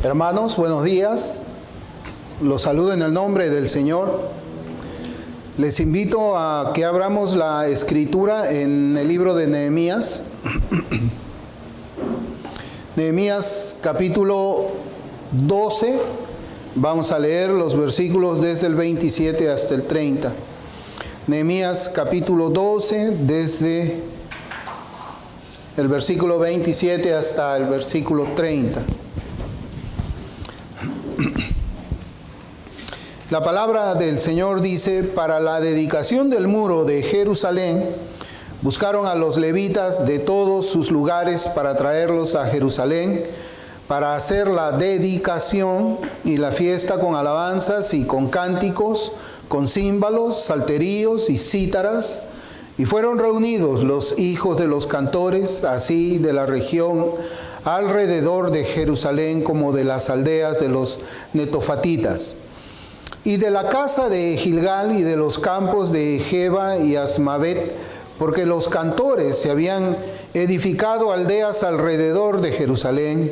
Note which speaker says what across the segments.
Speaker 1: Hermanos, buenos días. Los saludo en el nombre del Señor. Les invito a que abramos la escritura en el libro de Nehemías. Nehemías capítulo 12. Vamos a leer los versículos desde el 27 hasta el 30. Nehemías capítulo 12, desde el versículo 27 hasta el versículo 30. La palabra del Señor dice: para la dedicación del muro de Jerusalén, buscaron a los levitas de todos sus lugares para traerlos a Jerusalén, para hacer la dedicación y la fiesta con alabanzas y con cánticos, con címbalos, salterios y cítaras. Y fueron reunidos los hijos de los cantores, así de la región alrededor de Jerusalén como de las aldeas de los netofatitas, y de la casa de Gilgal y de los campos de Geba y Asmavet, porque los cantores se habían edificado aldeas alrededor de Jerusalén,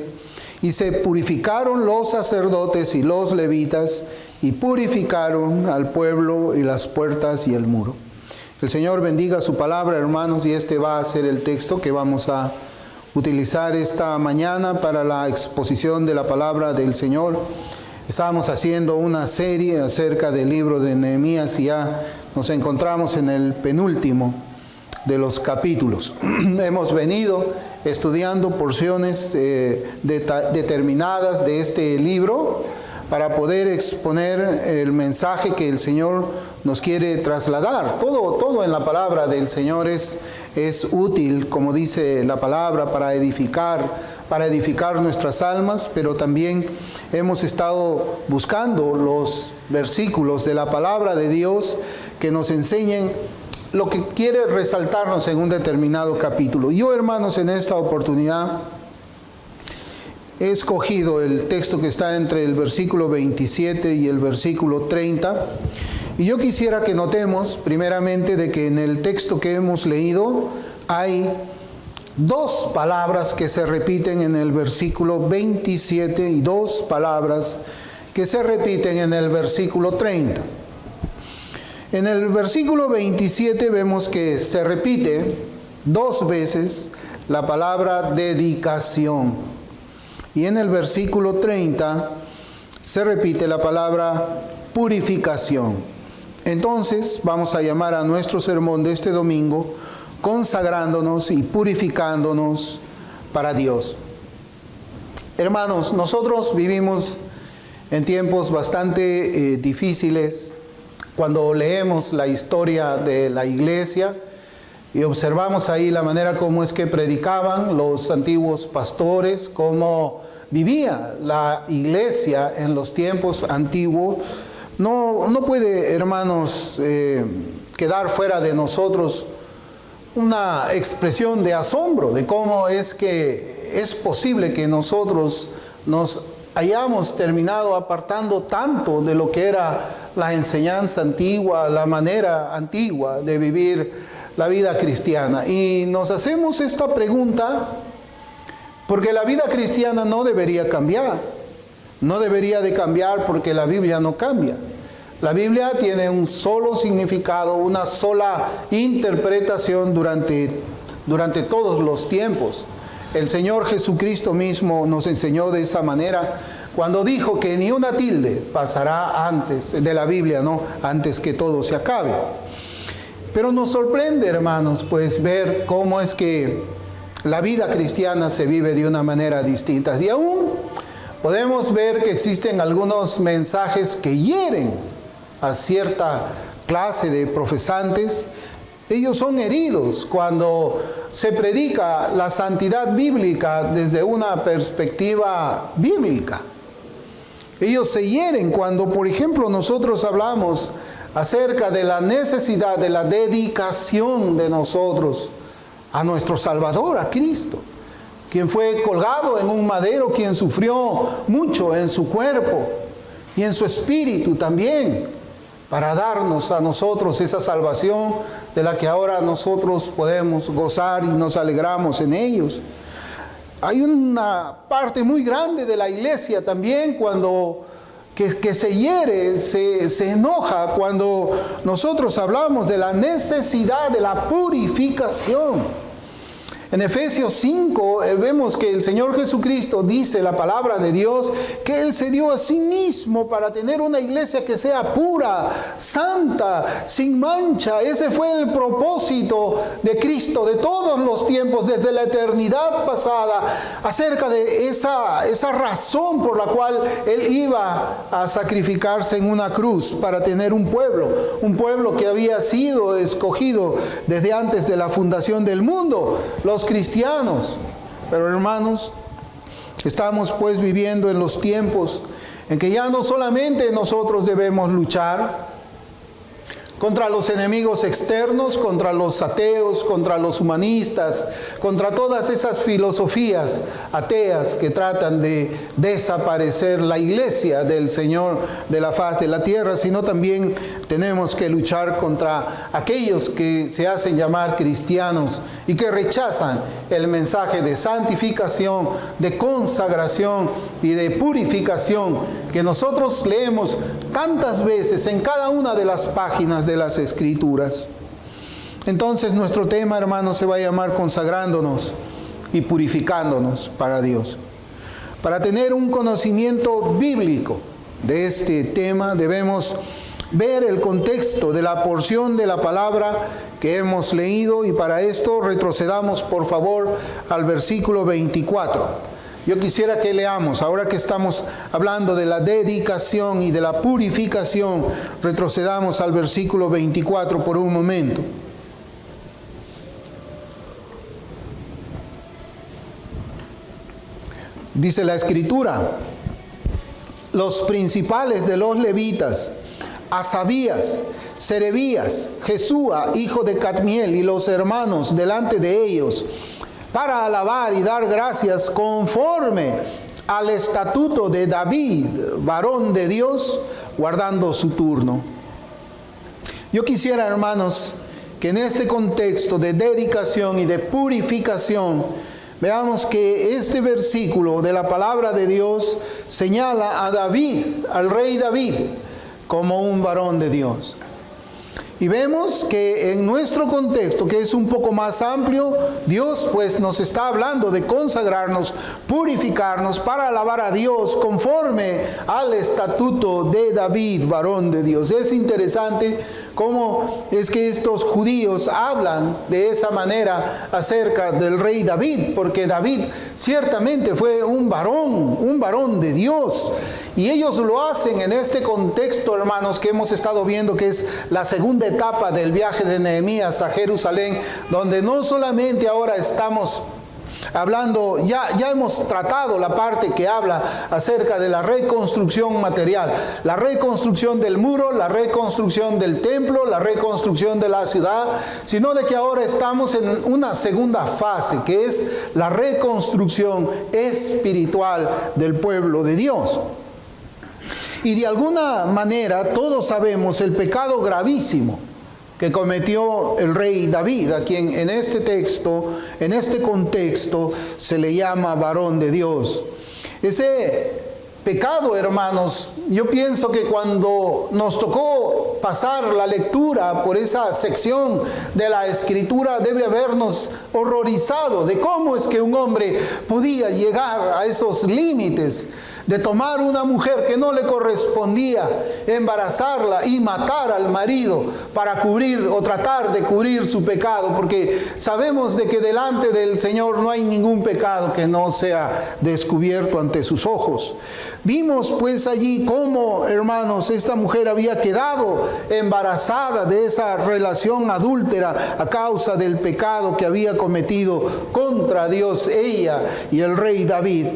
Speaker 1: y se purificaron los sacerdotes y los levitas, y purificaron al pueblo y las puertas y el muro. El Señor bendiga su palabra, hermanos, y este va a ser el texto que vamos a utilizar esta mañana para la exposición de la palabra del Señor. Estábamos haciendo una serie acerca del libro de Nehemías y ya nos encontramos en el penúltimo de los capítulos. Hemos venido estudiando porciones determinadas de este libro para poder exponer el mensaje que el Señor nos quiere trasladar. Todo en la palabra del Señor es útil, como dice la palabra, para edificar nuestras almas, pero también hemos estado buscando los versículos de la palabra de Dios que nos enseñen lo que quiere resaltarnos en un determinado capítulo. Yo, hermanos, en esta oportunidad he escogido el texto que está entre el versículo 27 y el versículo 30. Y yo quisiera que notemos primeramente de que en el texto que hemos leído hay dos palabras que se repiten en el versículo 27 y dos palabras que se repiten en el versículo 30. En el versículo 27 vemos que se repite dos veces la palabra dedicación. Y en el versículo 30 se repite la palabra purificación. Entonces vamos a llamar a nuestro sermón de este domingo consagrándonos y purificándonos para Dios. Hermanos, nosotros vivimos en tiempos bastante difíciles. Cuando leemos la historia de la iglesia y observamos ahí la manera como es que predicaban los antiguos pastores, cómo vivía la iglesia en los tiempos antiguos, no puede, hermanos, quedar fuera de nosotros una expresión de asombro de cómo es que es posible que nosotros nos hayamos terminado apartando tanto de lo que era la enseñanza antigua, la manera antigua de vivir la vida cristiana. Y nos hacemos esta pregunta porque la vida cristiana no debería cambiar. No debería de cambiar porque la Biblia no cambia. La Biblia tiene un solo significado, una sola interpretación durante todos los tiempos. El Señor Jesucristo mismo nos enseñó de esa manera cuando dijo que ni una tilde pasará antes de la Biblia, ¿no? Antes que todo se acabe. Pero nos sorprende, hermanos, pues ver cómo es que la vida cristiana se vive de una manera distinta. Y aún podemos ver que existen algunos mensajes que hieren a cierta clase de profesantes. Ellos son heridos cuando se predica la santidad bíblica desde una perspectiva bíblica. Ellos se hieren cuando, por ejemplo, nosotros hablamos acerca de la necesidad de la dedicación de nosotros a nuestro Salvador, a Cristo, quien fue colgado en un madero, quien sufrió mucho en su cuerpo y en su espíritu también, para darnos a nosotros esa salvación de la que ahora nosotros podemos gozar y nos alegramos en ellos. Hay una parte muy grande de la iglesia también que se hiere, se enoja cuando nosotros hablamos de la necesidad de la purificación. En Efesios 5 vemos que el Señor Jesucristo dice, la palabra de Dios, que Él se dio a sí mismo para tener una iglesia que sea pura, santa, sin mancha. Ese fue el propósito de Cristo de todos los tiempos, desde la eternidad pasada, acerca de esa razón por la cual Él iba a sacrificarse en una cruz para tener un pueblo que había sido escogido desde antes de la fundación del mundo, los cristianos. Pero hermanos, estamos pues viviendo en los tiempos en que ya no solamente nosotros debemos luchar contra los enemigos externos, contra los ateos, contra los humanistas, contra todas esas filosofías ateas que tratan de desaparecer la iglesia del Señor de la faz de la tierra, sino también tenemos que luchar contra aquellos que se hacen llamar cristianos y que rechazan el mensaje de santificación, de consagración y de purificación que nosotros leemos tantas veces en cada una de las páginas de las Escrituras. Entonces nuestro tema, hermanos, se va a llamar consagrándonos y purificándonos para Dios. Para tener un conocimiento bíblico de este tema debemos ver el contexto de la porción de la palabra que hemos leído, y para esto retrocedamos por favor al versículo 24. Yo quisiera que leamos, ahora que estamos hablando de la dedicación y de la purificación, retrocedamos al versículo 24 por un momento. Dice la Escritura: los principales de los levitas, Asabías, Serebías, Jesúa, hijo de Cadmiel, y los hermanos delante de ellos, para alabar y dar gracias conforme al estatuto de David, varón de Dios, guardando su turno. Yo quisiera, hermanos, que en este contexto de dedicación y de purificación, veamos que este versículo de la palabra de Dios señala a David, al rey David, como un varón de Dios. Y vemos que en nuestro contexto, que es un poco más amplio, Dios pues nos está hablando de consagrarnos, purificarnos para alabar a Dios conforme al estatuto de David, varón de Dios. Es interesante cómo es que estos judíos hablan de esa manera acerca del rey David, porque David ciertamente fue un varón de Dios. Y ellos lo hacen en este contexto, hermanos, que hemos estado viendo, que es la segunda etapa del viaje de Nehemías a Jerusalén, donde no solamente ahora estamos hablando, ya hemos tratado la parte que habla acerca de la reconstrucción material, la reconstrucción del muro, la reconstrucción del templo, la reconstrucción de la ciudad, sino de que ahora estamos en una segunda fase, que es la reconstrucción espiritual del pueblo de Dios. Y de alguna manera todos sabemos el pecado gravísimo que cometió el rey David, a quien en este texto, en este contexto, se le llama varón de Dios. Ese pecado, hermanos, yo pienso que cuando nos tocó pasar la lectura por esa sección de la Escritura, debe habernos horrorizado de cómo es que un hombre podía llegar a esos límites de tomar una mujer que no le correspondía, embarazarla y matar al marido para cubrir o tratar de cubrir su pecado, porque sabemos de que delante del Señor no hay ningún pecado que no sea descubierto ante sus ojos. Vimos pues allí cómo, hermanos, esta mujer había quedado embarazada de esa relación adúltera a causa del pecado que había cometido contra Dios ella y el rey David.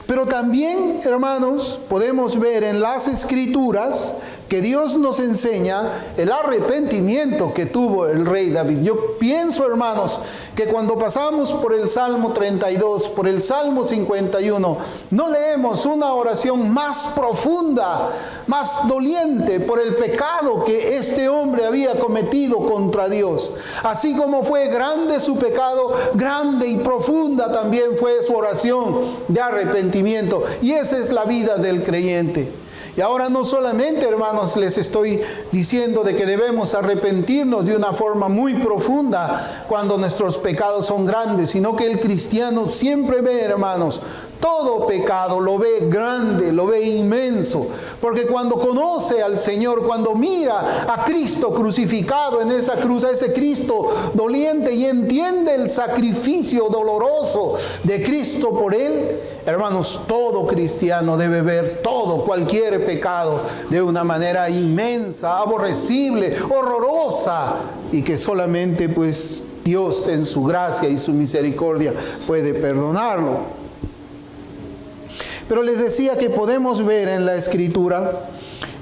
Speaker 1: Pero también, hermanos, podemos ver en las Escrituras que Dios nos enseña el arrepentimiento que tuvo el rey David. Yo pienso, hermanos, que cuando pasamos por el Salmo 32, por el Salmo 51, no leemos una oración más profunda, más doliente por el pecado que este hombre había cometido contra Dios. Así como fue grande su pecado, grande y profunda también fue su oración de arrepentimiento. Y esa es la vida del creyente. Y ahora no solamente, hermanos, les estoy diciendo de que debemos arrepentirnos de una forma muy profunda cuando nuestros pecados son grandes, sino que el cristiano siempre ve, hermanos, todo pecado lo ve grande, lo ve inmenso, porque cuando conoce al Señor, cuando mira a Cristo crucificado en esa cruz, a ese Cristo doliente, y entiende el sacrificio doloroso de Cristo por él, hermanos, todo cristiano debe ver todo, cualquier pecado, de una manera inmensa, aborrecible, horrorosa, y que solamente pues Dios en su gracia y su misericordia puede perdonarlo. Pero les decía que podemos ver en la Escritura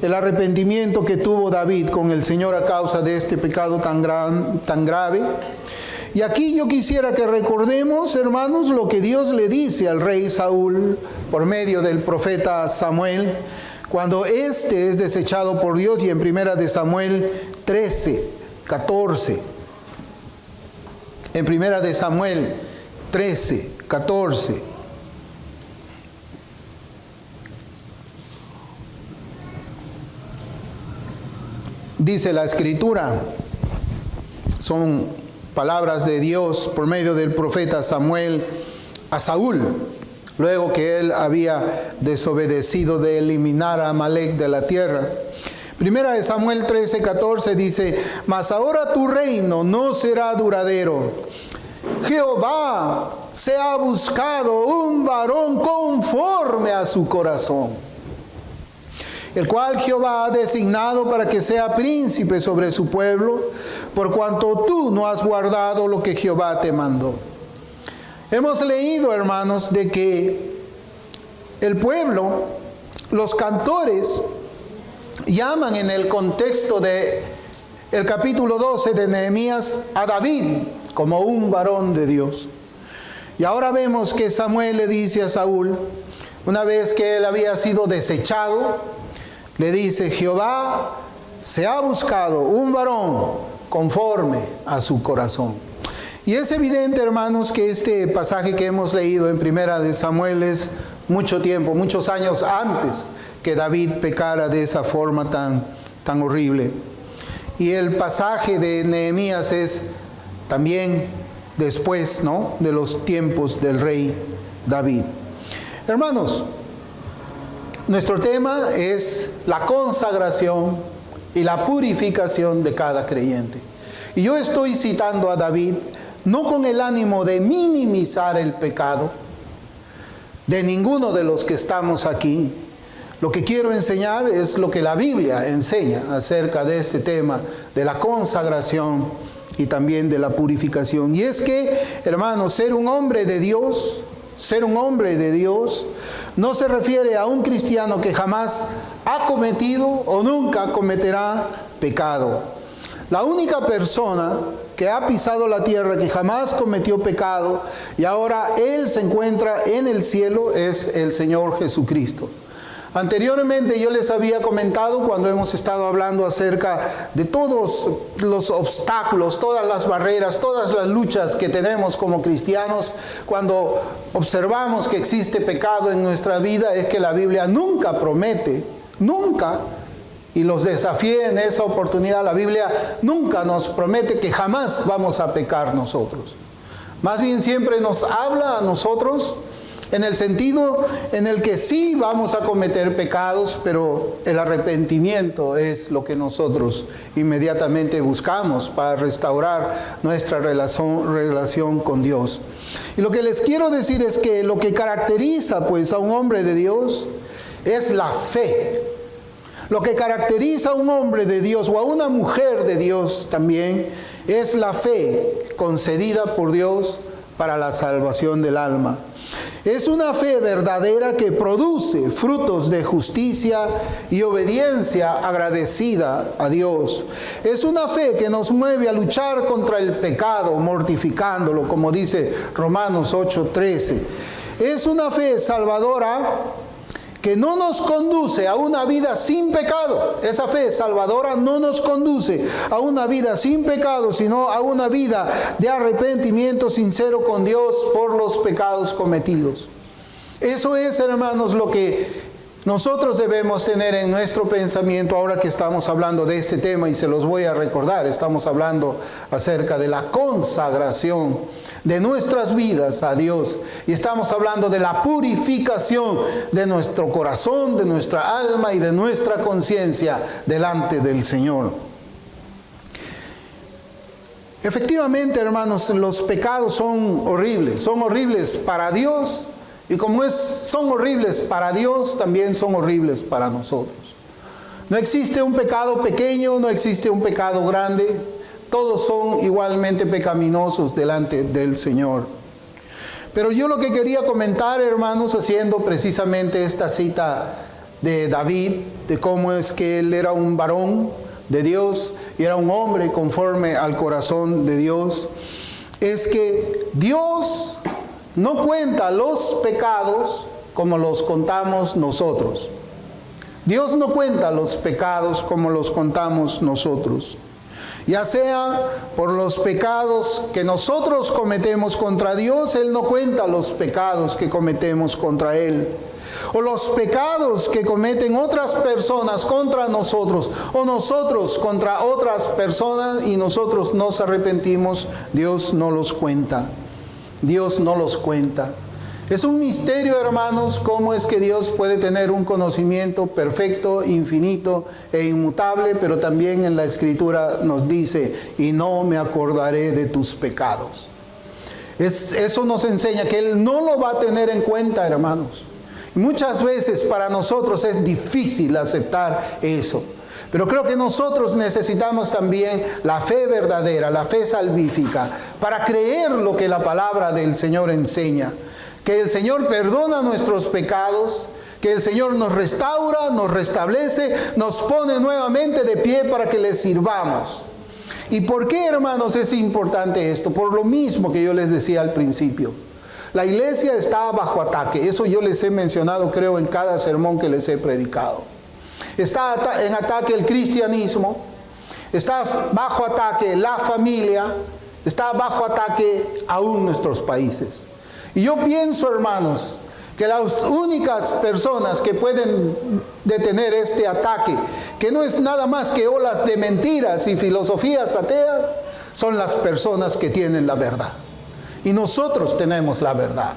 Speaker 1: el arrepentimiento que tuvo David con el Señor a causa de este pecado tan grave. Y aquí yo quisiera que recordemos, hermanos, lo que Dios le dice al rey Saúl por medio del profeta Samuel, cuando éste es desechado por Dios, y en 1 de Samuel 13, 14. En 1 de Samuel 13, 14. Dice la Escritura, son palabras de Dios por medio del profeta Samuel a Saúl, luego que él había desobedecido de eliminar a Amalec de la tierra. Primera de Samuel 13, 14 dice: mas ahora tu reino no será duradero. Jehová se ha buscado un varón conforme a su corazón, el cual Jehová ha designado para que sea príncipe sobre su pueblo, por cuanto tú no has guardado lo que Jehová te mandó. Hemos leído, hermanos, de que el pueblo, los cantores, llaman en el contexto de el capítulo 12 de Nehemías a David como un varón de Dios. Y ahora vemos que Samuel le dice a Saúl, una vez que él había sido desechado, le dice: Jehová se ha buscado un varón conforme a su corazón. Y es evidente, hermanos, que este pasaje que hemos leído en 1 de Samuel es mucho tiempo, muchos años antes que David pecara de esa forma tan horrible. Y el pasaje de Nehemías es también después, ¿no?, de los tiempos del rey David. Hermanos, nuestro tema es la consagración y la purificación de cada creyente. Y yo estoy citando a David no con el ánimo de minimizar el pecado de ninguno de los que estamos aquí. Lo que quiero enseñar es lo que la Biblia enseña acerca de este tema de la consagración y también de la purificación. Y es que, hermanos, ser un hombre de Dios no se refiere a un cristiano que jamás ha cometido o nunca cometerá pecado. La única persona que ha pisado la tierra, que jamás cometió pecado y ahora él se encuentra en el cielo, es el Señor Jesucristo. Anteriormente yo les había comentado, cuando hemos estado hablando acerca de todos los obstáculos, todas las barreras, todas las luchas que tenemos como cristianos, cuando observamos que existe pecado en nuestra vida, es que la Biblia nunca promete, nunca, y los desafié en esa oportunidad, la Biblia nunca nos promete que jamás vamos a pecar nosotros. Más bien siempre nos habla a nosotros en el sentido en el que sí vamos a cometer pecados, pero el arrepentimiento es lo que nosotros inmediatamente buscamos para restaurar nuestra relación con Dios. Y lo que les quiero decir es que lo que caracteriza pues a un hombre de Dios es la fe. Lo que caracteriza a un hombre de Dios o a una mujer de Dios también es la fe concedida por Dios para la salvación del alma. Es una fe verdadera que produce frutos de justicia y obediencia agradecida a Dios. Es una fe que nos mueve a luchar contra el pecado, mortificándolo, como dice Romanos 8:13. Es una fe salvadora que no nos conduce a una vida sin pecado. Esa fe salvadora no nos conduce a una vida sin pecado, sino a una vida de arrepentimiento sincero con Dios por los pecados cometidos. Eso es, hermanos, lo que nosotros debemos tener en nuestro pensamiento ahora que estamos hablando de este tema, y se los voy a recordar. Estamos hablando acerca de la consagración de nuestras vidas a Dios, y estamos hablando de la purificación de nuestro corazón, de nuestra alma y de nuestra conciencia delante del Señor. Efectivamente, hermanos, los pecados son horribles para Dios, y como son horribles para Dios, también son horribles para nosotros. No existe un pecado pequeño, no existe un pecado grande. Todos son igualmente pecaminosos delante del Señor. Pero yo lo que quería comentar, hermanos, haciendo precisamente esta cita de David, de cómo es que él era un varón de Dios y era un hombre conforme al corazón de Dios, es que Dios no cuenta los pecados como los contamos nosotros. Dios no cuenta los pecados como los contamos nosotros. Ya sea por los pecados que nosotros cometemos contra Dios, Él no cuenta los pecados que cometemos contra Él. O los pecados que cometen otras personas contra nosotros, o nosotros contra otras personas y nosotros nos arrepentimos, Dios no los cuenta. Dios no los cuenta. Es un misterio, hermanos, cómo es que Dios puede tener un conocimiento perfecto, infinito e inmutable, pero también en la Escritura nos dice, y no me acordaré de tus pecados. Eso nos enseña que Él no lo va a tener en cuenta, hermanos. Muchas veces para nosotros es difícil aceptar eso. Pero creo que nosotros necesitamos también la fe verdadera, la fe salvífica, para creer lo que la palabra del Señor enseña. Que el Señor perdona nuestros pecados, que el Señor nos restaura, nos restablece, nos pone nuevamente de pie para que le sirvamos. ¿Y por qué, hermanos, es importante esto? Por lo mismo que yo les decía al principio. La iglesia está bajo ataque. Eso yo les he mencionado, creo, en cada sermón que les he predicado. Está en ataque el cristianismo, está bajo ataque la familia, está bajo ataque aún nuestros países. Y yo pienso, hermanos, que las únicas personas que pueden detener este ataque, que no es nada más que olas de mentiras y filosofías ateas, son las personas que tienen la verdad. Y nosotros tenemos la verdad,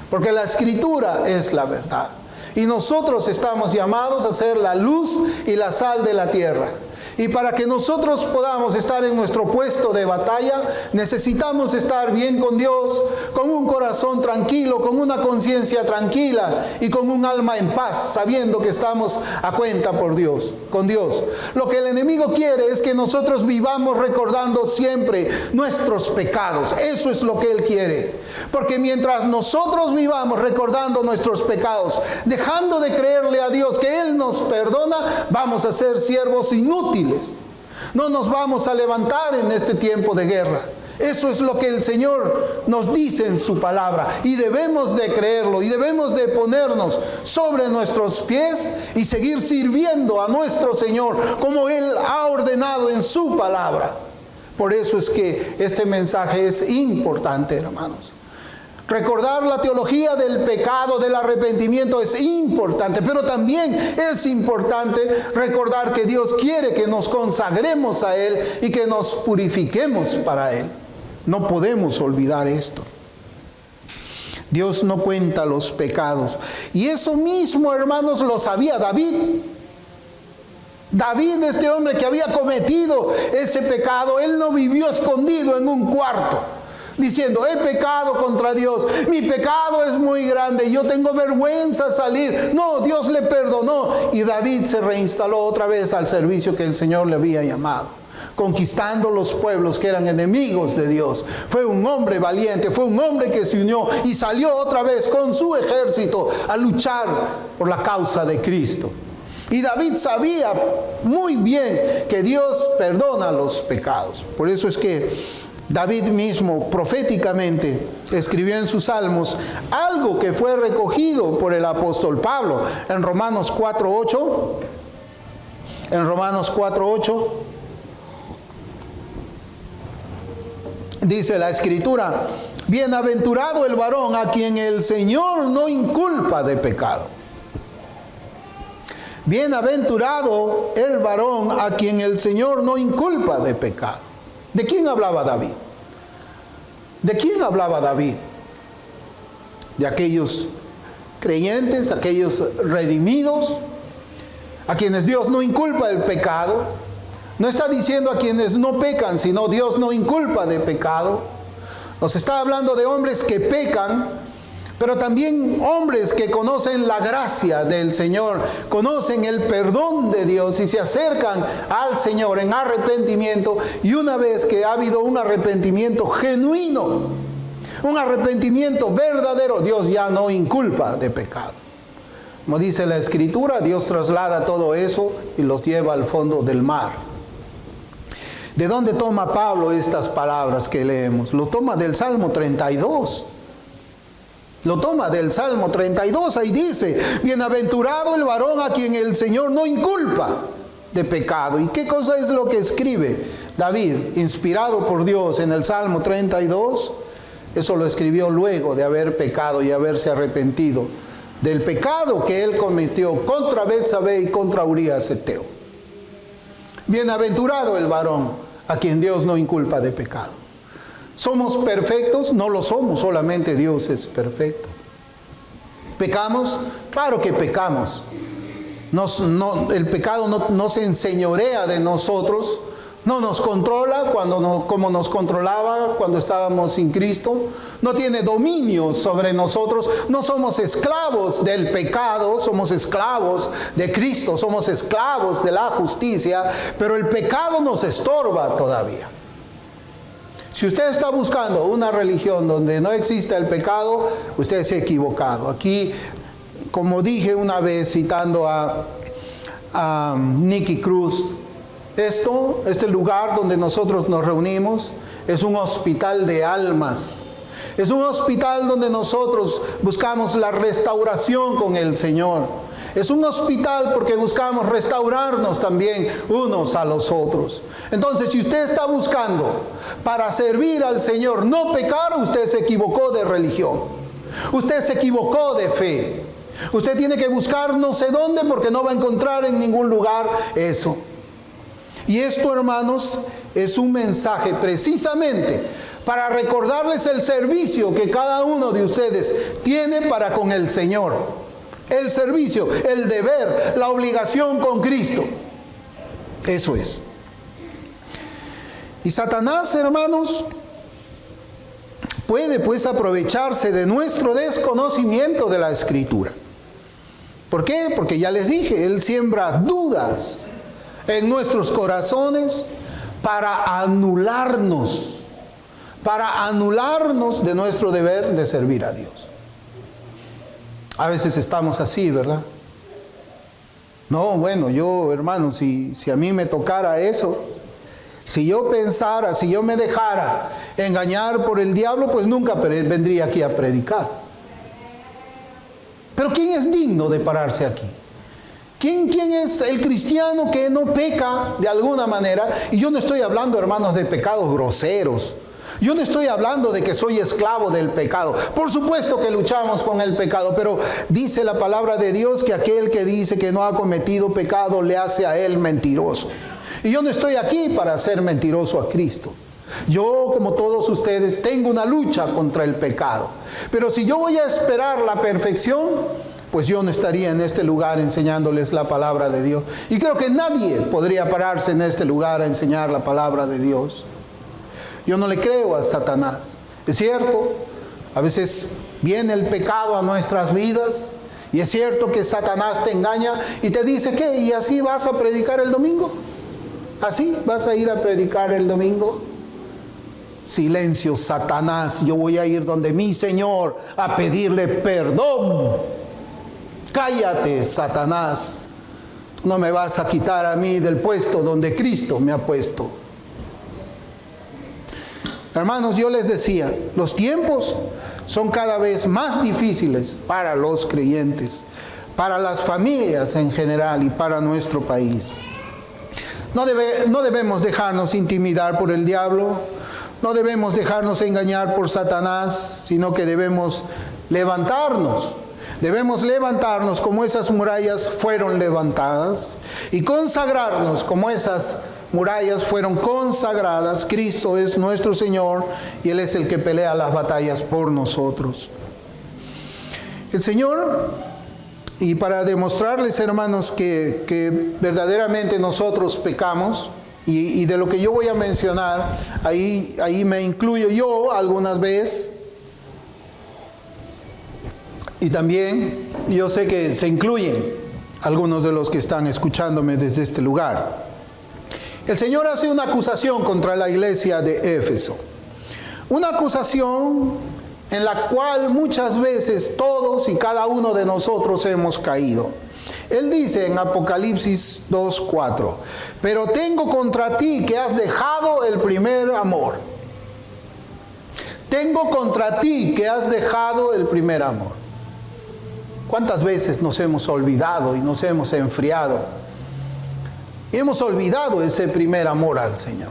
Speaker 1: porque la Escritura es la verdad. Y nosotros estamos llamados a ser la luz y la sal de la tierra. Y para que nosotros podamos estar en nuestro puesto de batalla, necesitamos estar bien con Dios, con un corazón tranquilo, con una conciencia tranquila y con un alma en paz, sabiendo que estamos a cuenta por Dios, con Dios. Lo que el enemigo quiere es que nosotros vivamos recordando siempre nuestros pecados. Eso es lo que él quiere. Porque mientras nosotros vivamos recordando nuestros pecados, dejando de creerle a Dios que Él nos perdona, vamos a ser siervos inútiles. No nos vamos a levantar en este tiempo de guerra. Eso es lo que el Señor nos dice en su palabra, y debemos de creerlo, y debemos de ponernos sobre nuestros pies y seguir sirviendo a nuestro Señor como Él ha ordenado en su palabra. Por eso es que este mensaje es importante, hermanos. Recordar la teología del pecado, del arrepentimiento es importante, pero también es importante recordar que Dios quiere que nos consagremos a Él y que nos purifiquemos para Él. No podemos olvidar esto. Dios no cuenta los pecados. Y eso mismo, hermanos, lo sabía David. David, este hombre que había cometido ese pecado, él no vivió escondido en un cuarto, diciendo, he pecado contra Dios, mi pecado es muy grande, yo tengo vergüenza salir. No, Dios le perdonó y David se reinstaló otra vez al servicio que el Señor le había llamado. conquistando los pueblos que eran enemigos de Dios. Fue un hombre valiente, fue un hombre que se unió y salió otra vez con su ejército a luchar por la causa de Cristo. Y David sabía muy bien que Dios perdona los pecados. Por eso es que David mismo proféticamente escribió en sus salmos algo que fue recogido por el apóstol Pablo en Romanos 4:8. En Romanos 4:8 dice la Escritura: bienaventurado el varón a quien el Señor no inculpa de pecado. Bienaventurado el varón a quien el Señor no inculpa de pecado. ¿De quién hablaba David? ¿De quién hablaba David? De aquellos creyentes, aquellos redimidos, a quienes Dios no inculpa el pecado. No está diciendo a quienes no pecan, sino Dios no inculpa de pecado. Nos está hablando de hombres que pecan, pero también hombres que conocen la gracia del Señor, conocen el perdón de Dios y se acercan al Señor en arrepentimiento. Y una vez que ha habido un arrepentimiento genuino, un arrepentimiento verdadero, Dios ya no inculpa de pecado. Como dice la Escritura, Dios traslada todo eso y los lleva al fondo del mar. ¿De dónde toma Pablo estas palabras que leemos? Lo toma del Salmo 32. Lo toma del Salmo 32, ahí dice: bienaventurado el varón a quien el Señor no inculpa de pecado. ¿Y qué cosa es lo que escribe David, inspirado por Dios en el Salmo 32? Eso lo escribió luego de haber pecado y haberse arrepentido del pecado que él cometió contra Betsabé y contra Urías Eteo. Bienaventurado el varón a quien Dios no inculpa de pecado. ¿Somos perfectos? No lo somos, solamente Dios es perfecto. ¿Pecamos? Claro que pecamos. El pecado no se enseñorea de nosotros, no nos controla como nos controlaba cuando estábamos sin Cristo. No tiene dominio sobre nosotros. No somos esclavos del pecado, somos esclavos de Cristo, somos esclavos de la justicia, pero el pecado nos estorba todavía. Si usted está buscando una religión donde no exista el pecado, usted se ha equivocado. Aquí, como dije una vez citando a Nicky Cruz, este lugar donde nosotros nos reunimos es un hospital de almas. Es un hospital donde nosotros buscamos la restauración con el Señor. Es un hospital porque buscamos restaurarnos también unos a los otros. Entonces, si usted está buscando para servir al Señor, no pecar, usted se equivocó de religión. Usted se equivocó de fe. Usted tiene que buscar no sé dónde porque no va a encontrar en ningún lugar eso. Y esto, hermanos, es un mensaje precisamente para recordarles el servicio que cada uno de ustedes tiene para con el Señor. El servicio, el deber, la obligación con Cristo. Eso es. Y Satanás, hermanos, puede pues aprovecharse de nuestro desconocimiento de la Escritura. ¿Por qué? Porque ya les dije, él siembra dudas en nuestros corazones para anularnos de nuestro deber de servir a Dios. A veces estamos así, ¿verdad? No, bueno, yo, hermano, si a mí me tocara eso, si yo pensara, si yo me dejara engañar por el diablo, pues nunca vendría aquí a predicar. Pero ¿quién es digno de pararse aquí? ¿Quién es el cristiano que no peca de alguna manera? Y yo no estoy hablando, hermanos, de pecados groseros. Yo no estoy hablando de que soy esclavo del pecado. Por supuesto que luchamos con el pecado, pero dice la palabra de Dios que aquel que dice que no ha cometido pecado le hace a él mentiroso. Y yo no estoy aquí para hacer mentiroso a Cristo. Yo, como todos ustedes, tengo una lucha contra el pecado. Pero si yo voy a esperar la perfección, pues yo no estaría en este lugar enseñándoles la palabra de Dios. Y creo que nadie podría pararse en este lugar a enseñar la palabra de Dios. Yo no le creo a Satanás. Es cierto, a veces viene el pecado a nuestras vidas y es cierto que Satanás te engaña y te dice, ¿qué? ¿Y así vas a predicar el domingo? ¿Así vas a ir a predicar el domingo? Silencio, Satanás, yo voy a ir donde mi Señor a pedirle perdón. Cállate, Satanás. No me vas a quitar a mí del puesto donde Cristo me ha puesto. Hermanos, yo les decía, los tiempos son cada vez más difíciles para los creyentes, para las familias en general y para nuestro país. No debemos dejarnos intimidar por el diablo, no debemos dejarnos engañar por Satanás, sino que debemos levantarnos. Debemos levantarnos como esas murallas fueron levantadas y consagrarnos como esas murallas fueron consagradas. Cristo es nuestro Señor y Él es el que pelea las batallas por nosotros. El Señor, y para demostrarles, hermanos, que verdaderamente nosotros pecamos, y de lo que yo voy a mencionar, ahí me incluyo yo algunas veces, y también yo sé que se incluyen algunos de los que están escuchándome desde este lugar. El Señor hace una acusación contra la iglesia de Éfeso. Una acusación en la cual muchas veces todos y cada uno de nosotros hemos caído. Él dice en Apocalipsis 2:4, pero tengo contra ti que has dejado el primer amor. Tengo contra ti que has dejado el primer amor. ¿Cuántas veces nos hemos olvidado y nos hemos enfriado? Y hemos olvidado ese primer amor al Señor.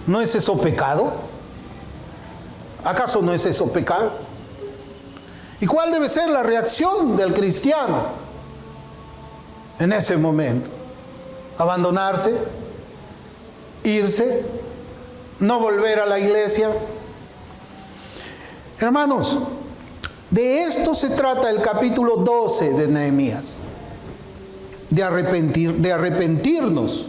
Speaker 1: ¿No es eso pecado? ¿Acaso no es eso pecado? ¿Y cuál debe ser la reacción del cristiano en ese momento? ¿Abandonarse? ¿Irse? ¿No volver a la iglesia? Hermanos, de esto se trata el capítulo 12 de Nehemías. De arrepentirnos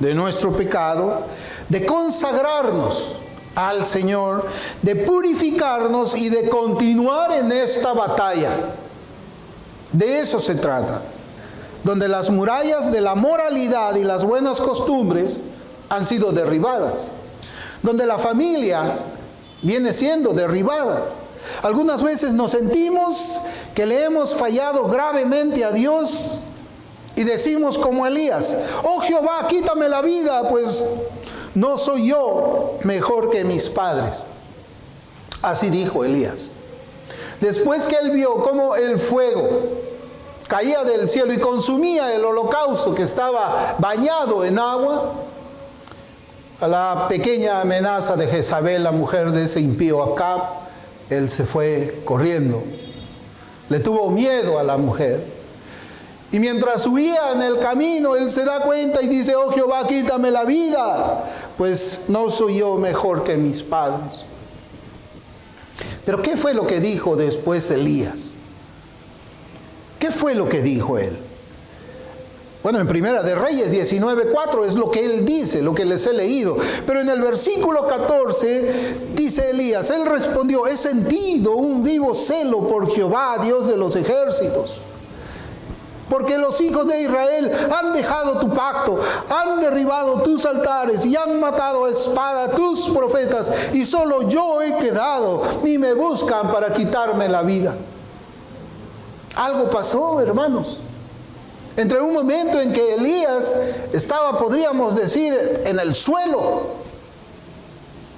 Speaker 1: de nuestro pecado, de consagrarnos al Señor, de purificarnos y de continuar en esta batalla. De eso se trata. Donde las murallas de la moralidad y las buenas costumbres han sido derribadas. Donde la familia viene siendo derribada. Algunas veces nos sentimos que le hemos fallado gravemente a Dios y decimos como Elías: oh Jehová, quítame la vida, pues no soy yo mejor que mis padres. Así dijo Elías. Después que él vio cómo el fuego caía del cielo y consumía el holocausto que estaba bañado en agua, a la pequeña amenaza de Jezabel, la mujer de ese impío Acab, él se fue corriendo. Le tuvo miedo a la mujer. Y mientras huía en el camino, él se da cuenta y dice: oh Jehová, quítame la vida, pues no soy yo mejor que mis padres. Pero ¿qué fue lo que dijo después Elías? ¿Qué fue lo que dijo él? Bueno, en Primera de Reyes 19:4 es lo que él dice, lo que les he leído. Pero en el versículo 14 dice Elías: él respondió: he sentido un vivo celo por Jehová, Dios de los ejércitos. Porque los hijos de Israel han dejado tu pacto, han derribado tus altares y han matado a espada tus profetas, y solo yo he quedado y me buscan para quitarme la vida. Algo pasó, hermanos. Entre un momento en que Elías estaba, podríamos decir, en el suelo,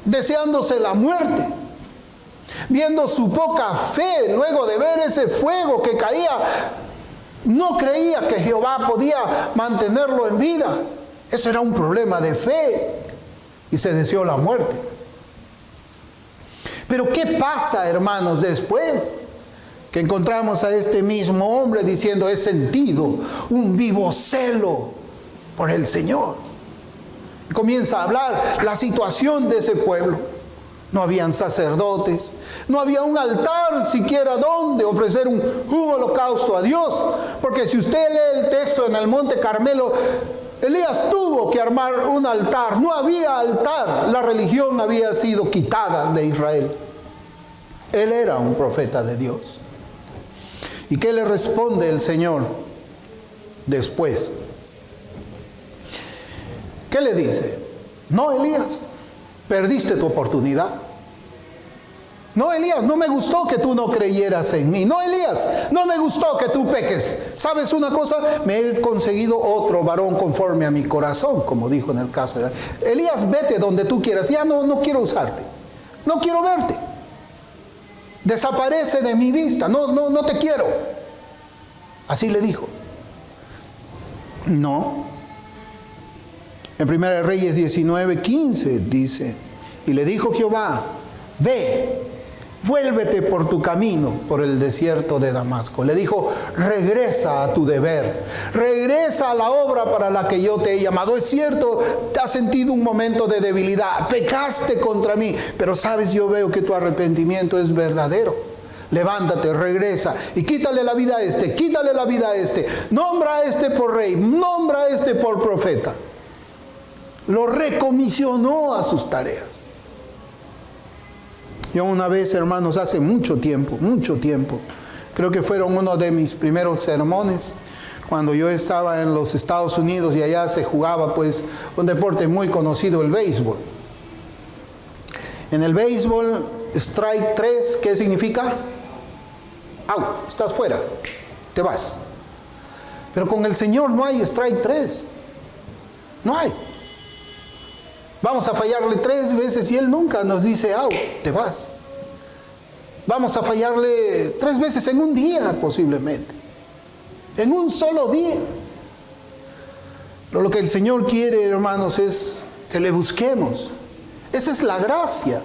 Speaker 1: deseándose la muerte, viendo su poca fe, luego de ver ese fuego que caía, no creía que Jehová podía mantenerlo en vida. Eso era un problema de fe y se deseó la muerte. Pero ¿qué pasa, hermanos, después? Que encontramos a este mismo hombre diciendo: he sentido un vivo celo por el Señor. Y comienza a hablar la situación de ese pueblo. No habían sacerdotes, no había un altar siquiera donde ofrecer un holocausto a Dios. Porque si usted lee el texto en el Monte Carmelo, Elías tuvo que armar un altar. No había altar, la religión había sido quitada de Israel. Él era un profeta de Dios. ¿Y qué le responde el Señor después? ¿Qué le dice? No, Elías, perdiste tu oportunidad. No, Elías, no me gustó que tú no creyeras en mí. No, Elías, no me gustó que tú peques. ¿Sabes una cosa? Me he conseguido otro varón conforme a mi corazón, como dijo en el caso de Elías, vete donde tú quieras. Ya no quiero usarte. No quiero verte. Desaparece de mi vista. No te quiero. Así le dijo. No. En 1 Reyes 19:15 dice, y le dijo Jehová, ve, vuélvete por tu camino por el desierto de Damasco. Le dijo, regresa a tu deber, regresa a la obra para la que yo te he llamado. Es cierto, te has sentido un momento de debilidad, pecaste contra mí, pero sabes, yo veo que tu arrepentimiento es verdadero. Levántate, regresa y quítale la vida a este, quítale la vida a este, nombra a este por rey, nombra a este por profeta. Lo recomisionó a sus tareas. Yo una vez, hermanos, hace mucho tiempo, creo que fueron uno de mis primeros sermones, cuando yo estaba en los Estados Unidos y allá se jugaba pues un deporte muy conocido, el béisbol. En el béisbol, strike 3, ¿qué significa? Out, estás fuera, te vas. Pero con el Señor no hay strike 3, no hay. Vamos a fallarle 3 veces y Él nunca nos dice, out, te vas. Vamos a fallarle 3 veces en un día posiblemente. En un solo día. Pero lo que el Señor quiere, hermanos, es que le busquemos. Esa es la gracia.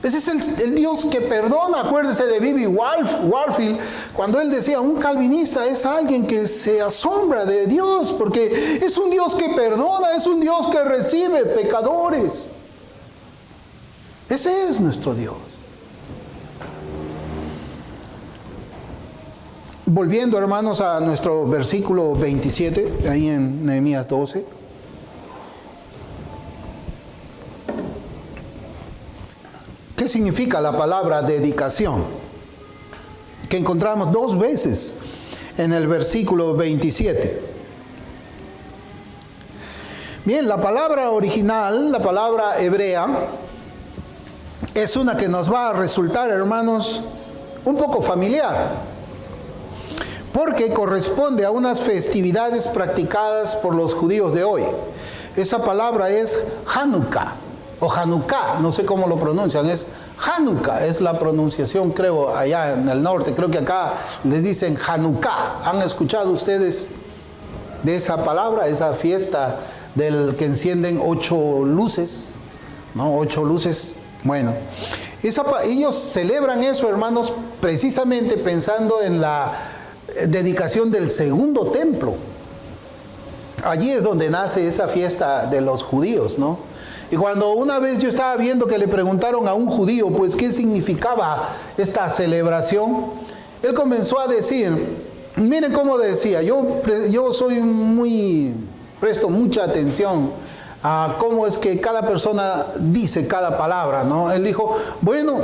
Speaker 1: Ese es el Dios que perdona. Acuérdese de B.B. Warfield, cuando él decía, un calvinista es alguien que se asombra de Dios, porque es un Dios que perdona, es un Dios que recibe pecadores. Ese es nuestro Dios. Volviendo, hermanos, a nuestro versículo 27, ahí en Nehemías 12. ¿Qué significa la palabra dedicación? Que encontramos 2 veces en el versículo 27. Bien, la palabra original, la palabra hebrea, es una que nos va a resultar, hermanos, un poco familiar, porque corresponde a unas festividades practicadas por los judíos de hoy. Esa palabra es Hanukkah. O Hanukkah, no sé cómo lo pronuncian, es Hanukkah, es la pronunciación, creo, allá en el norte. Creo que acá les dicen Hanukkah. ¿Han escuchado ustedes de esa palabra, esa fiesta del que encienden 8 luces? ¿No? 8 luces. Bueno, ellos celebran eso, hermanos, precisamente pensando en la dedicación del segundo templo. Allí es donde nace esa fiesta de los judíos, ¿no? Y cuando una vez yo estaba viendo que le preguntaron a un judío, pues, qué significaba esta celebración, él comenzó a decir, miren cómo decía, yo presto mucha atención a cómo es que cada persona dice cada palabra, ¿no? Él dijo, bueno,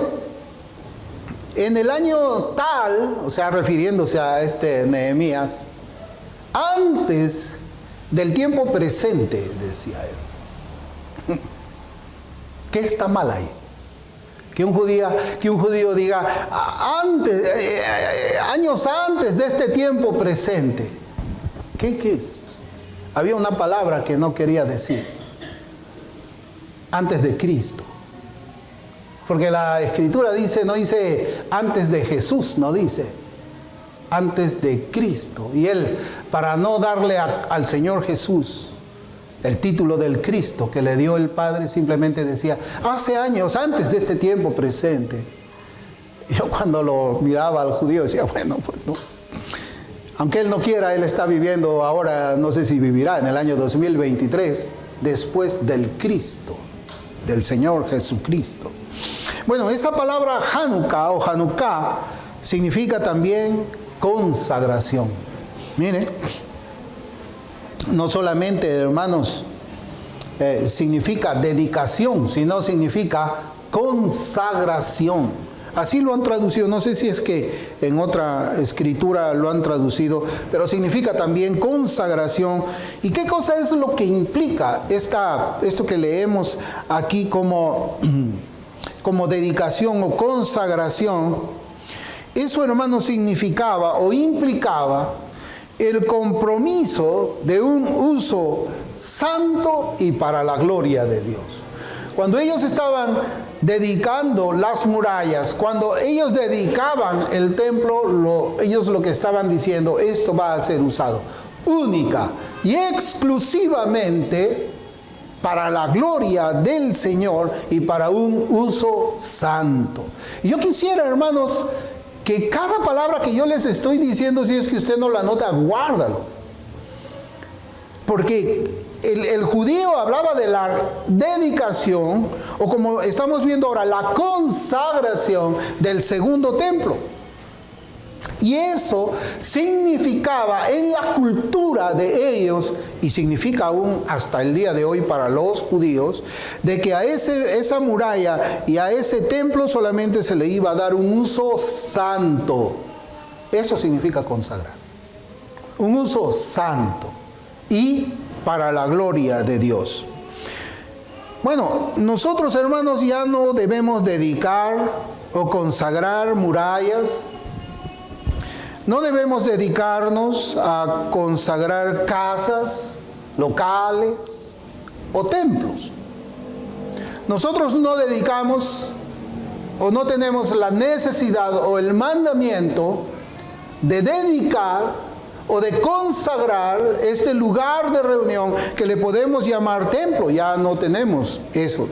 Speaker 1: en el año tal, o sea, refiriéndose a Nehemías, antes del tiempo presente, decía él. ¿Qué está mal ahí? Que un judío diga, años antes de este tiempo presente. ¿Qué es? Había una palabra que no quería decir. Antes de Cristo. Porque la Escritura dice, no dice antes de Jesús, no dice antes de Cristo. Y él, para no darle al Señor Jesús el título del Cristo que le dio el Padre, simplemente decía, hace años, antes de este tiempo presente. Yo cuando lo miraba al judío decía, bueno, pues no. Aunque él no quiera, él está viviendo ahora, no sé si vivirá en el año 2023, después del Cristo, del Señor Jesucristo. Bueno, esa palabra Hanukkah o Hanukkah significa también consagración. Mire, no solamente, hermanos, significa dedicación, sino significa consagración. Así lo han traducido, no sé si es que en otra escritura lo han traducido, pero significa también consagración. ¿Y qué cosa es lo que implica esto que leemos aquí como dedicación o consagración? Eso, hermano, significaba o implicaba el compromiso de un uso santo y para la gloria de Dios. Cuando ellos estaban dedicando las murallas, cuando ellos dedicaban el templo, ellos lo que estaban diciendo, esto va a ser usado única y exclusivamente para la gloria del Señor y para un uso santo. Y yo quisiera, hermanos, que cada palabra que yo les estoy diciendo, si es que usted no la nota, guárdalo. Porque el judío hablaba de la dedicación, o como estamos viendo ahora, la consagración del segundo templo. Y eso significaba en la cultura de ellos, y significa aún hasta el día de hoy para los judíos, de que a esa muralla y a ese templo solamente se le iba a dar un uso santo. Eso significa consagrar. Un uso santo y para la gloria de Dios. Bueno, nosotros, hermanos, ya no debemos dedicar o consagrar murallas. No debemos dedicarnos a consagrar casas, locales o templos. Nosotros no dedicamos o no tenemos la necesidad o el mandamiento de dedicar o de consagrar este lugar de reunión que le podemos llamar templo. Ya no tenemos eso.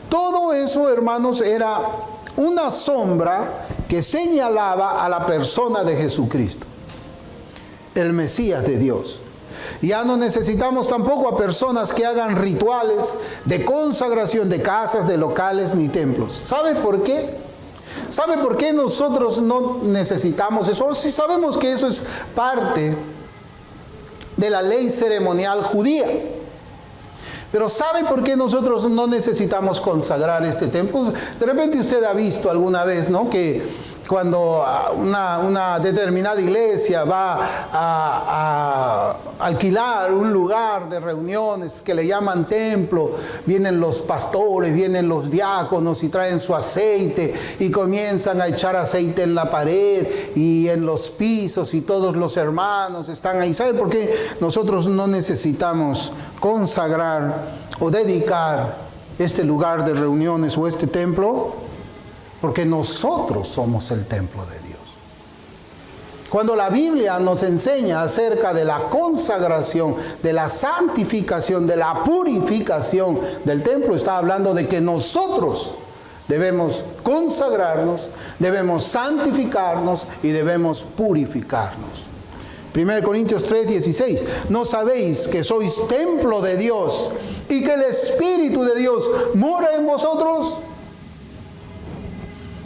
Speaker 1: Todo eso, hermanos, era una sombra que señalaba a la persona de Jesucristo, el Mesías de Dios. Ya no necesitamos tampoco a personas que hagan rituales de consagración de casas, de locales ni templos. ¿Sabe por qué? ¿Sabe por qué nosotros no necesitamos eso? Si sabemos que eso es parte de la ley ceremonial judía. Pero ¿sabe por qué nosotros no necesitamos consagrar este templo? De repente usted ha visto alguna vez, ¿no?, que cuando una determinada iglesia va a alquilar un lugar de reuniones que le llaman templo, vienen los pastores, vienen los diáconos y traen su aceite y comienzan a echar aceite en la pared y en los pisos y todos los hermanos están ahí. ¿Sabe por qué nosotros no necesitamos consagrar o dedicar este lugar de reuniones o este templo? Porque nosotros somos el templo de Dios. Cuando la Biblia nos enseña acerca de la consagración, de la santificación, de la purificación del templo, está hablando de que nosotros debemos consagrarnos, debemos santificarnos y debemos purificarnos. 1 Corintios 3:16, ¿no sabéis que sois templo de Dios y que el Espíritu de Dios mora en vosotros?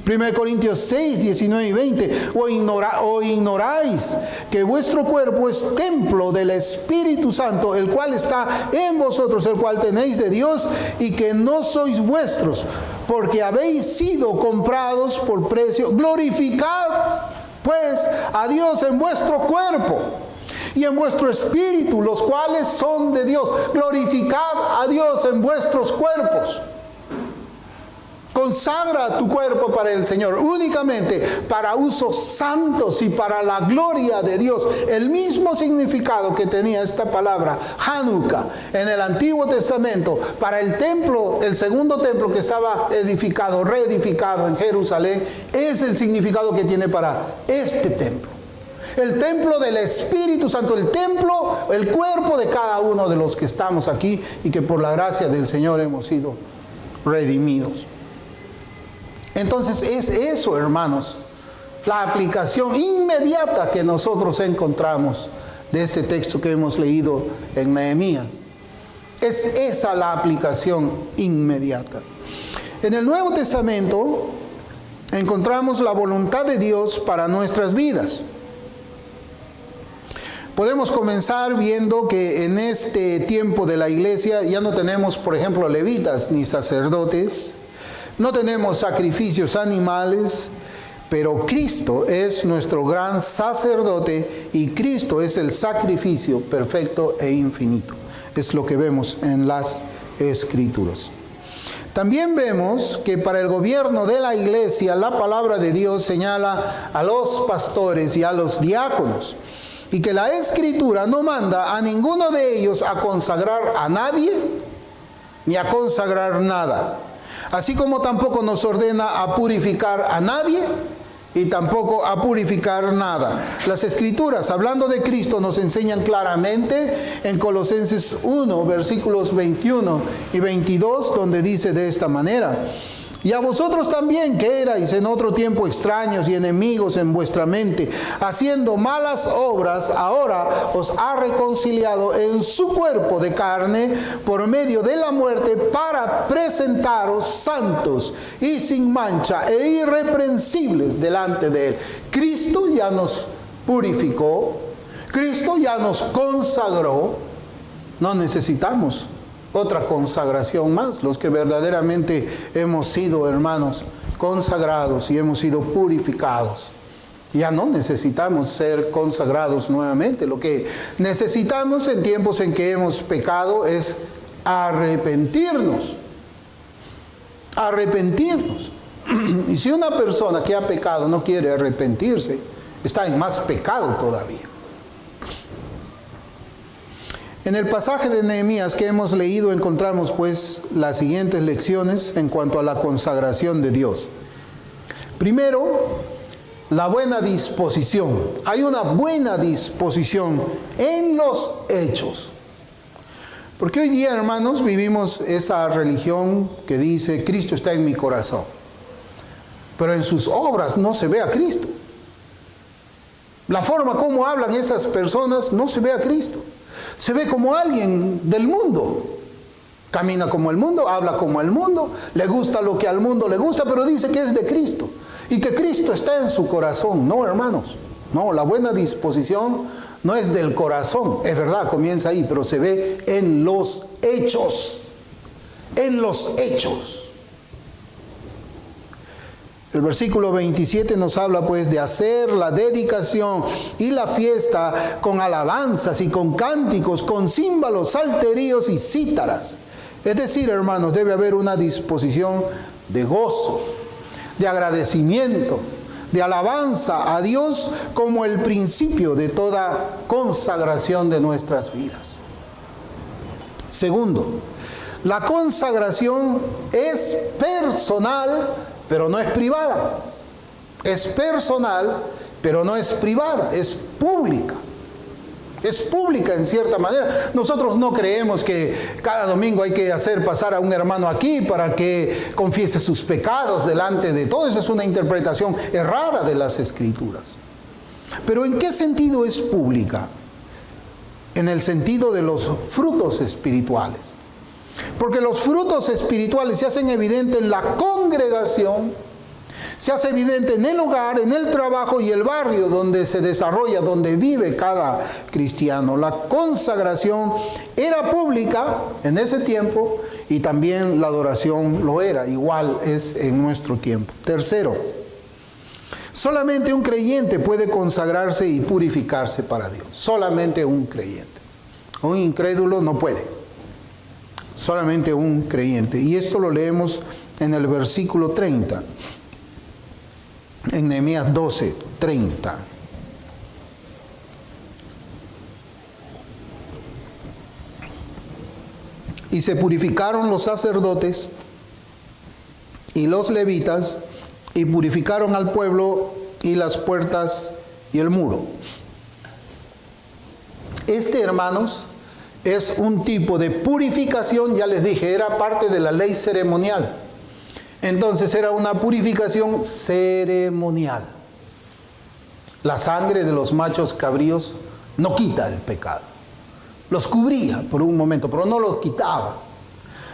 Speaker 1: 1 Corintios 6, 19 y 20, ¿o ignoráis que vuestro cuerpo es templo del Espíritu Santo, el cual está en vosotros, el cual tenéis de Dios, y que no sois vuestros, porque habéis sido comprados por precio? Glorificad pues a Dios en vuestro cuerpo y en vuestro espíritu, los cuales son de Dios. Glorificad a Dios en vuestros cuerpos. Consagra tu cuerpo para el Señor, únicamente para usos santos y para la gloria de Dios. El mismo significado que tenía esta palabra Hanukkah en el Antiguo Testamento para el templo, el segundo templo que estaba reedificado en Jerusalén, es el significado que tiene para este templo. El templo del Espíritu Santo, el templo, el cuerpo de cada uno de los que estamos aquí y que por la gracia del Señor hemos sido redimidos. Entonces es eso, hermanos, la aplicación inmediata que nosotros encontramos de este texto que hemos leído en Nehemías. Es esa la aplicación inmediata. En el Nuevo Testamento encontramos la voluntad de Dios para nuestras vidas. Podemos comenzar viendo que en este tiempo de la iglesia ya no tenemos, por ejemplo, levitas ni sacerdotes. No tenemos sacrificios animales, Pero Cristo es nuestro gran sacerdote y Cristo es el sacrificio perfecto e infinito. Es lo que vemos en las Escrituras. También vemos que para el gobierno de la iglesia la palabra de Dios señala a los pastores y a los diáconos, y que la Escritura no manda a ninguno de ellos a consagrar a nadie ni a consagrar nada, así como tampoco nos ordena a purificar a nadie y tampoco a purificar nada. Las Escrituras, hablando de Cristo, nos enseñan claramente en Colosenses 1, versículos 21 y 22, donde dice de esta manera: y a vosotros también, que erais en otro tiempo extraños y enemigos en vuestra mente, haciendo malas obras, ahora os ha reconciliado en su cuerpo de carne por medio de la muerte, para presentaros santos y sin mancha e irreprensibles delante de Él. Cristo ya nos purificó, Cristo ya nos consagró, no necesitamos otra consagración más. Los que verdaderamente hemos sido, hermanos, consagrados y hemos sido purificados, ya no necesitamos ser consagrados nuevamente. Lo que necesitamos en tiempos en que hemos pecado es arrepentirnos. Arrepentirnos. Y si una persona que ha pecado no quiere arrepentirse, está en más pecado todavía. En el pasaje de Nehemías que hemos leído encontramos pues las siguientes lecciones en cuanto a la consagración de Dios. Primero, la buena disposición. Hay una buena disposición en los hechos. Porque hoy día, hermanos, vivimos esa religión que dice: Cristo está en mi corazón. Pero en sus obras no se ve a Cristo. La forma como hablan esas personas no se ve a Cristo. Se ve como alguien del mundo. Camina como el mundo, habla como el mundo, le gusta lo que al mundo le gusta, pero dice que es de Cristo y que Cristo está en su corazón. No, hermanos, no, la buena disposición no es del corazón, es verdad, comienza ahí, pero se ve en los hechos, en los hechos. El versículo 27 nos habla pues de hacer la dedicación y la fiesta con alabanzas y con cánticos, con címbalos, salterios y cítaras. Es decir, hermanos, debe haber una disposición de gozo, de agradecimiento, de alabanza a Dios como el principio de toda consagración de nuestras vidas. Segundo, la consagración es personal, pero no es privada. Es personal, pero no es privada, es pública. Es pública en cierta manera. Nosotros no creemos que cada domingo hay que hacer pasar a un hermano aquí para que confiese sus pecados delante de todos. Esa es una interpretación errada de las Escrituras. Pero ¿en qué sentido es pública? En el sentido de los frutos espirituales. Porque los frutos espirituales se hacen evidentes en la congregación, se hace evidente en el hogar, en el trabajo y el barrio donde se desarrolla, donde vive cada cristiano. La consagración era pública en ese tiempo y también la adoración lo era, igual es en nuestro tiempo. Tercero, solamente un creyente puede consagrarse y purificarse para Dios. Solamente un creyente. Un incrédulo no puede. Solamente un creyente. Y esto lo leemos en el versículo 30. En Nehemías 12, 30. Y se purificaron los sacerdotes y los levitas, y purificaron al pueblo y las puertas y el muro. Hermanos, es un tipo de purificación, ya les dije, era parte de la ley ceremonial. Entonces era una purificación ceremonial. La sangre de los machos cabríos no quita el pecado. Los cubría por un momento, pero no los quitaba.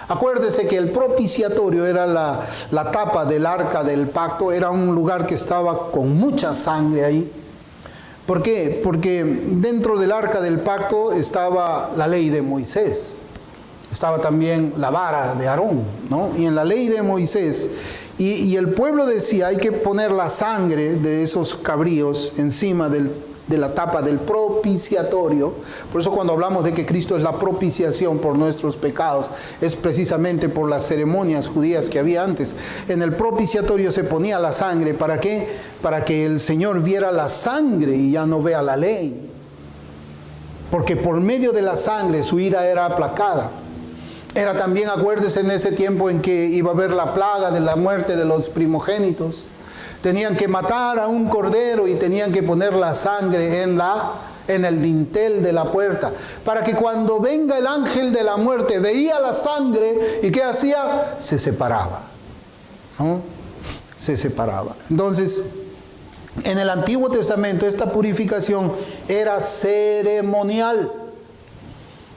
Speaker 1: Acuérdese que el propiciatorio era la tapa del arca del pacto, era un lugar que estaba con mucha sangre ahí. ¿Por qué? Porque dentro del arca del pacto estaba la ley de Moisés. estaba también la vara de Aarón, ¿no? Y en la ley de Moisés, y el pueblo decía, hay que poner la sangre de esos cabríos encima de la tapa del propiciatorio. Por eso cuando hablamos de que Cristo es la propiciación por nuestros pecados, es precisamente por las ceremonias judías que había antes. En el propiciatorio se ponía la sangre, ¿para qué? Para que el Señor viera la sangre y ya no vea la ley. Porque por medio de la sangre su ira era aplacada. Era también, acuérdese, en ese tiempo en que iba a haber la plaga de la muerte de los primogénitos. Tenían que matar a un cordero y tenían que poner la sangre en el dintel de la puerta, para que cuando venga el ángel de la muerte veía la sangre y ¿qué hacía? Se separaba, ¿no? Se separaba. Entonces, en el Antiguo Testamento esta purificación era ceremonial.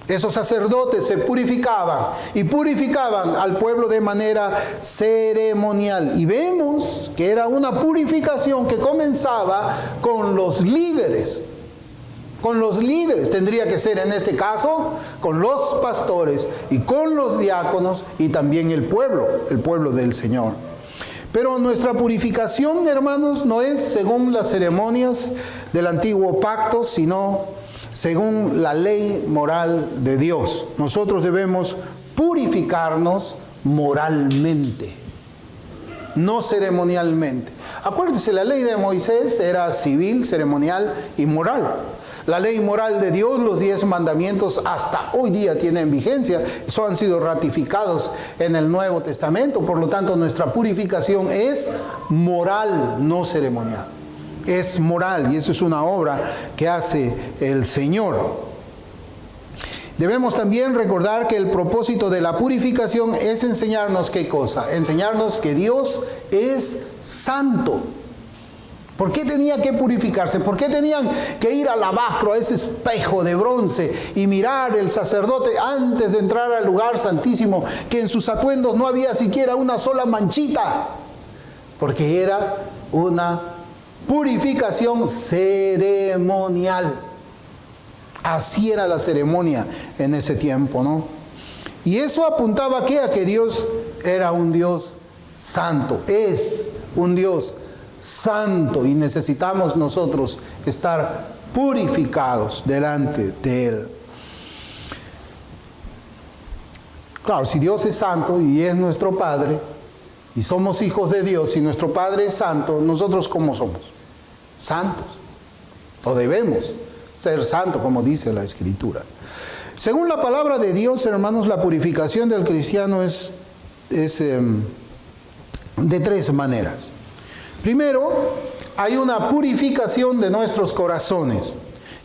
Speaker 1: Esos sacerdotes se purificaban y purificaban al pueblo de manera ceremonial. Y vemos que era una purificación que comenzaba con los líderes. Con los líderes. Tendría que ser en este caso con los pastores y con los diáconos y también el pueblo del Señor. Pero nuestra purificación, hermanos, no es según las ceremonias del antiguo pacto, sino según la ley moral de Dios. Nosotros debemos purificarnos moralmente, no ceremonialmente. Acuérdense, la ley de Moisés era civil, ceremonial y moral. La ley moral de Dios, los 10 mandamientos, hasta hoy día tienen vigencia. Eso han sido ratificados en el Nuevo Testamento. Por lo tanto, nuestra purificación es moral, no ceremonial. Es moral, y eso es una obra que hace el Señor. Debemos también recordar que el propósito de la purificación es enseñarnos ¿qué cosa? Enseñarnos que Dios es santo. ¿Por qué tenía que purificarse? ¿Por qué tenían que ir al lavacro, a ese espejo de bronce, y mirar el sacerdote antes de entrar al lugar santísimo, que en sus atuendos no había siquiera una sola manchita? Porque era una purificación ceremonial. Así era la ceremonia en ese tiempo, ¿no? Y eso apuntaba ¿qué? A que Dios era un Dios santo. Es un Dios santo y necesitamos nosotros estar purificados delante de Él. Claro, si Dios es santo y es nuestro Padre, y somos hijos de Dios, y nuestro Padre es santo, ¿nosotros cómo somos? Santos. O debemos ser santos, como dice la Escritura. Según la palabra de Dios, hermanos, la purificación del cristiano es de 3 maneras. Primero, hay una purificación de nuestros corazones.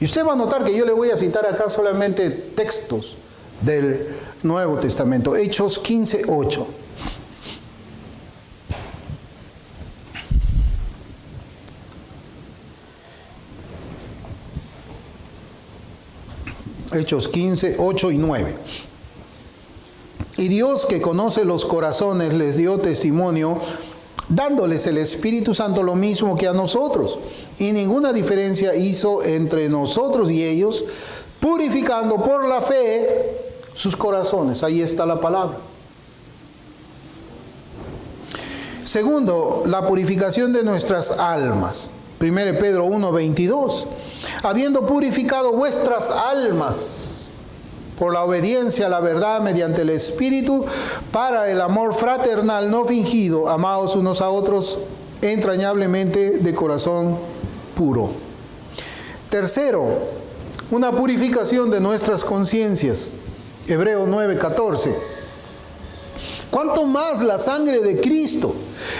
Speaker 1: Y usted va a notar que yo le voy a citar acá solamente textos del Nuevo Testamento. Hechos 15:8. Hechos 15, 8 y 9. Y Dios, que conoce los corazones, les dio testimonio, dándoles el Espíritu Santo lo mismo que a nosotros. Y ninguna diferencia hizo entre nosotros y ellos, purificando por la fe sus corazones. Ahí está la palabra. Segundo, la purificación de nuestras almas. 1 Pedro 1:22. Habiendo purificado vuestras almas por la obediencia a la verdad mediante el Espíritu, para el amor fraternal no fingido, amados unos a otros entrañablemente de corazón puro. Tercero, una purificación de nuestras conciencias. Hebreos 9:14. ¿Cuánto más la sangre de Cristo,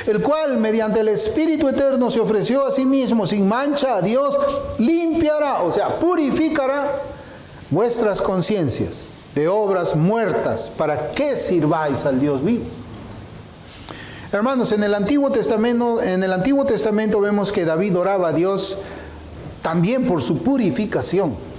Speaker 1: el cual mediante el Espíritu Eterno se ofreció a sí mismo sin mancha a Dios, limpiará, o sea, purificará vuestras conciencias de obras muertas, para que sirváis al Dios vivo? Hermanos, en el Antiguo Testamento vemos que David oraba a Dios también por su purificación.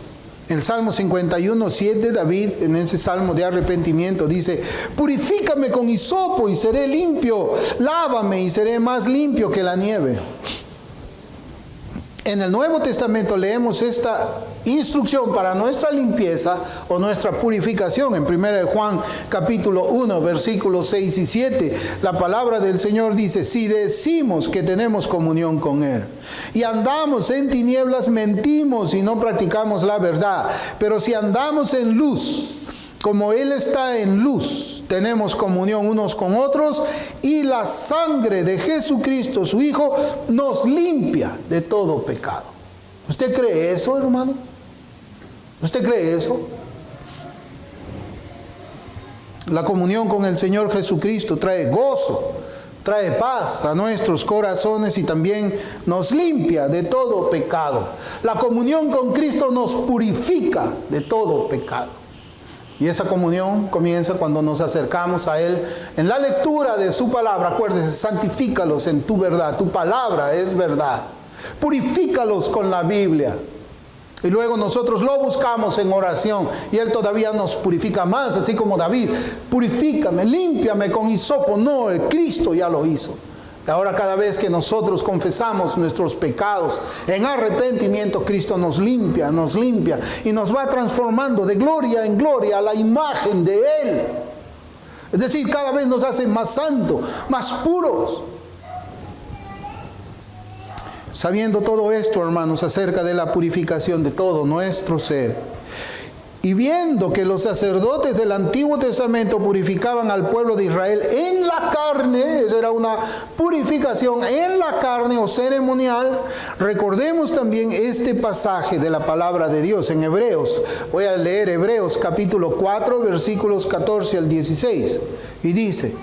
Speaker 1: En el Salmo 51:7, David, en ese salmo de arrepentimiento, dice: purifícame con hisopo y seré limpio, lávame y seré más limpio que la nieve. En el Nuevo Testamento leemos esta instrucción para nuestra limpieza o nuestra purificación. En 1 Juan capítulo 1, versículos 6 y 7, la palabra del Señor dice: si decimos que tenemos comunión con Él y andamos en tinieblas, mentimos y no practicamos la verdad. Pero si andamos en luz, como Él está en luz, tenemos comunión unos con otros, y la sangre de Jesucristo, su Hijo, nos limpia de todo pecado. ¿Usted cree eso, hermano? ¿Usted cree eso? La comunión con el Señor Jesucristo trae gozo, trae paz a nuestros corazones y también nos limpia de todo pecado. La comunión con Cristo nos purifica de todo pecado. Y esa comunión comienza cuando nos acercamos a Él en la lectura de su palabra. Acuérdese, santifícalos en tu verdad. Tu palabra es verdad. Purifícalos con la Biblia. Y luego nosotros lo buscamos en oración y Él todavía nos purifica más, así como David: purifícame, límpiame con hisopo. No, el Cristo ya lo hizo. Y ahora cada vez que nosotros confesamos nuestros pecados en arrepentimiento, Cristo nos limpia y nos va transformando de gloria en gloria a la imagen de Él. Es decir, cada vez nos hace más santos, más puros. Sabiendo todo esto, hermanos, acerca de la purificación de todo nuestro ser, y viendo que los sacerdotes del Antiguo Testamento purificaban al pueblo de Israel en la carne, esa era una purificación en la carne o ceremonial, recordemos también este pasaje de la palabra de Dios en Hebreos. Voy a leer Hebreos capítulo 4, versículos 14 al 16, y dice: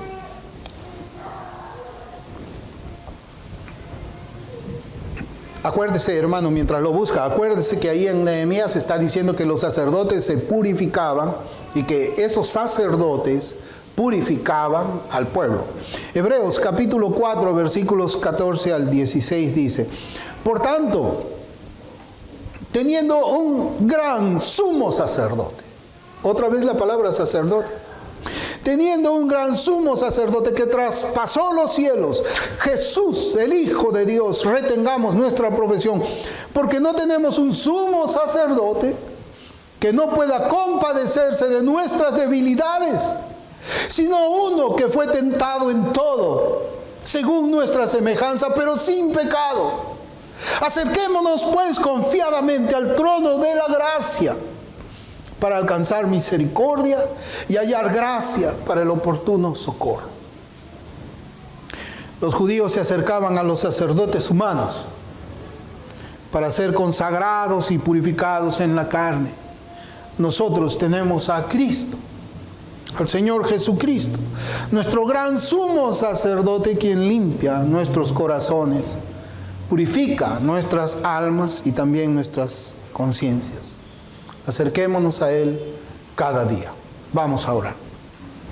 Speaker 1: acuérdese, hermano, mientras lo busca, acuérdese que ahí en Nehemías está diciendo que los sacerdotes se purificaban y que esos sacerdotes purificaban al pueblo. Hebreos capítulo 4, versículos 14 al 16 dice: por tanto, teniendo un gran sumo sacerdote, otra vez la palabra sacerdote, teniendo un gran sumo sacerdote que traspasó los cielos, Jesús, el Hijo de Dios, retengamos nuestra profesión, porque no tenemos un sumo sacerdote que no pueda compadecerse de nuestras debilidades, sino uno que fue tentado en todo, según nuestra semejanza, pero sin pecado. Acerquémonos pues confiadamente al trono de la gracia, para alcanzar misericordia y hallar gracia para el oportuno socorro. Los judíos se acercaban a los sacerdotes humanos para ser consagrados y purificados en la carne. Nosotros tenemos a Cristo, al Señor Jesucristo, nuestro gran sumo sacerdote, quien limpia nuestros corazones, purifica nuestras almas y también nuestras conciencias. Acerquémonos a Él cada día. Vamos a orar.